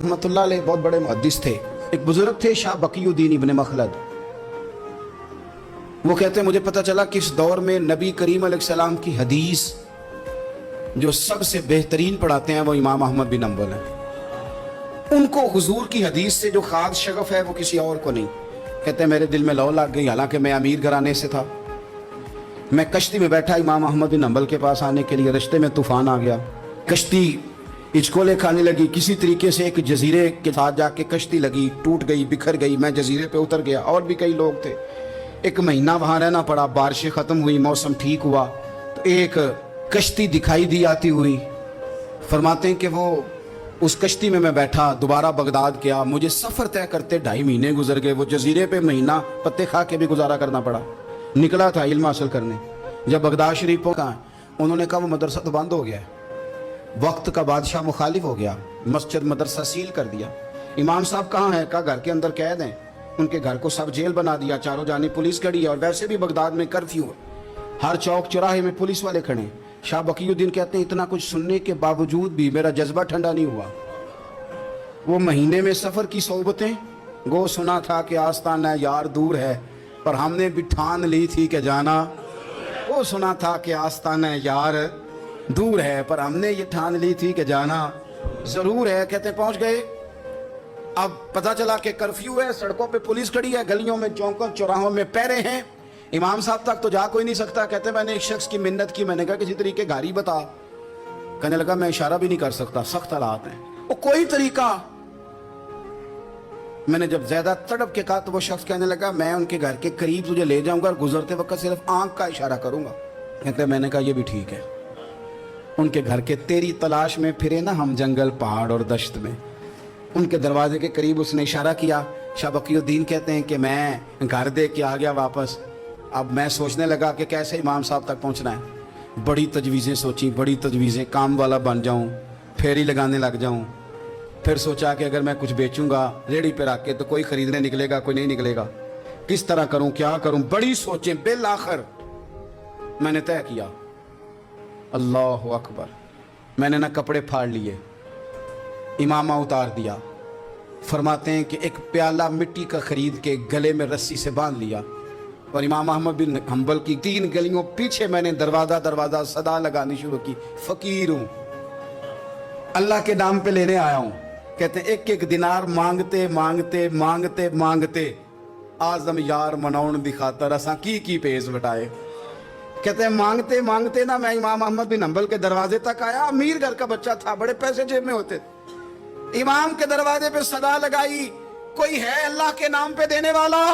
रहमतुल्लाह अलैह बहुत बड़े मुहद्दिस थे। एक बुजुर्ग थे शाह बकीउद्दीन इब्न मखलद। वो कहते हैं मुझे पता चला कि इस दौर में नबी करीम अलैहिस्सलाम की हदीस जो सबसे बेहतरीन पढ़ाते हैं वो इमाम अहमद बिन हंबल हैं। उनको हुजूर की हदीस से जो खास शगफ है वो किसी और को नहीं। कहते हैं मेरे दिल में लौ लग गई, हालांकि मैं अमीर घराने से था। मैं कश्ती में बैठा इमाम अहमद बिन हंबल के पास आने के लिए, रास्ते में तूफान आ गया, कश्ती हिचकोले खाने लगी। किसी तरीके से एक जजीरे के साथ जाके कश्ती लगी, टूट गई, बिखर गई। मैं जजीरे पे उतर गया, और भी कई लोग थे। एक महीना वहां रहना पड़ा। बारिशें खत्म हुई, मौसम ठीक हुआ तो एक कश्ती दिखाई दी आती हुई। फरमाते हैं कि वो उस कश्ती में मैं बैठा, दोबारा बगदाद गया। मुझे सफ़र तय करते 2.5 महीने गुजर गए। वो जजीरे पे महीना पत्ते खा के भी गुजारा करना पड़ा। निकला था इल्म हासिल करने। जब बगदाद शरीफ पहुंचा, उन्होंने कहा वो मदरसा तो बंद हो गया है, वक्त का बादशाह मुखालिफ हो गया, मस्जिद मदरसा सील कर दिया। इमाम साहब कहाँ हैं? कहा घर के अंदर कैद हैं। उनके घर को सब जेल बना दिया, चारों जानिब पुलिस खड़ी है। और वैसे भी बगदाद में कर्फ्यू है, हर चौक चौराहे में पुलिस वाले खड़े हैं। शाह बकीउद्दीन कहते हैं इतना कुछ सुनने के बावजूद भी मेरा जज्बा ठंडा नहीं हुआ। वो महीने में सफ़र की सोबतें गो सुना था कि आस्ताना यार दूर है, पर हमने भी ठान ली थी कि जाना। वो सुना था कि आस्ताना यार दूर है, पर हमने ये ठान ली थी कि जाना जरूर है। कहते पहुंच गए। अब पता चला कि कर्फ्यू है, सड़कों पे पुलिस खड़ी है, गलियों में चौकों चौराहों में पैरे हैं। इमाम साहब तक तो जा कोई नहीं सकता। कहते मैंने एक शख्स की मिन्नत की, मैंने कहा किसी तरीके गाड़ी बता। कहने लगा मैं इशारा भी नहीं कर सकता, सख्त हालात हैं। वो कोई तरीका। मैंने जब ज्यादा तड़प के कहा तो वो शख्स कहने लगा मैं उनके घर के करीब तुझे ले जाऊंगा और गुजरते वक्त सिर्फ आंख का इशारा करूंगा। कहते मैंने कहा ये भी ठीक है। उनके घर के तेरी तलाश में फिरे ना हम जंगल पहाड़ और दश्त में। उनके दरवाजे के करीब उसने इशारा किया। शाह बकीउद्दीन कहते हैं कि मैं घर दे के आ गया वापस। अब मैं सोचने लगा कि कैसे इमाम साहब तक पहुंचना है। बड़ी तजवीज़ें सोची, बड़ी तजवीज़ें, काम वाला बन जाऊं, फेरी लगाने लग जाऊं। फिर सोचा कि अगर मैं कुछ बेचूंगा रेडी पे रख के तो कोई खरीदने निकलेगा, कोई नहीं निकलेगा। किस तरह करूं, क्या करूं, बड़ी सोचें। बिल आखिर मैंने तय किया, अल्लाह अकबर। मैंने ना कपड़े फाड़ लिए, इमामा उतार दिया। फरमाते हैं कि एक प्याला मिट्टी का खरीद के गले में रस्सी से बांध लिया और इमाम अहमद बिन हंबल की 3 गलियों पीछे मैंने दरवाजा दरवाजा सदा लगानी शुरू की, फकीर हूं, अल्लाह के नाम पे लेने आया हूं। कहते एक एक दिनार मांगते मांगते मांगते मांगते आजम यार मनाउन दी खातर असा की पेश बटाए। कहते हैं मांगते मांगते ना मैं इमाम अहमद बिन हंबल के दरवाजे तक आया। अमीर घर का बच्चा था, बड़े पैसे जेब में होते। इमाम के दरवाजे पे सदा लगाई, कोई है अल्लाह के नाम पे देने वाला?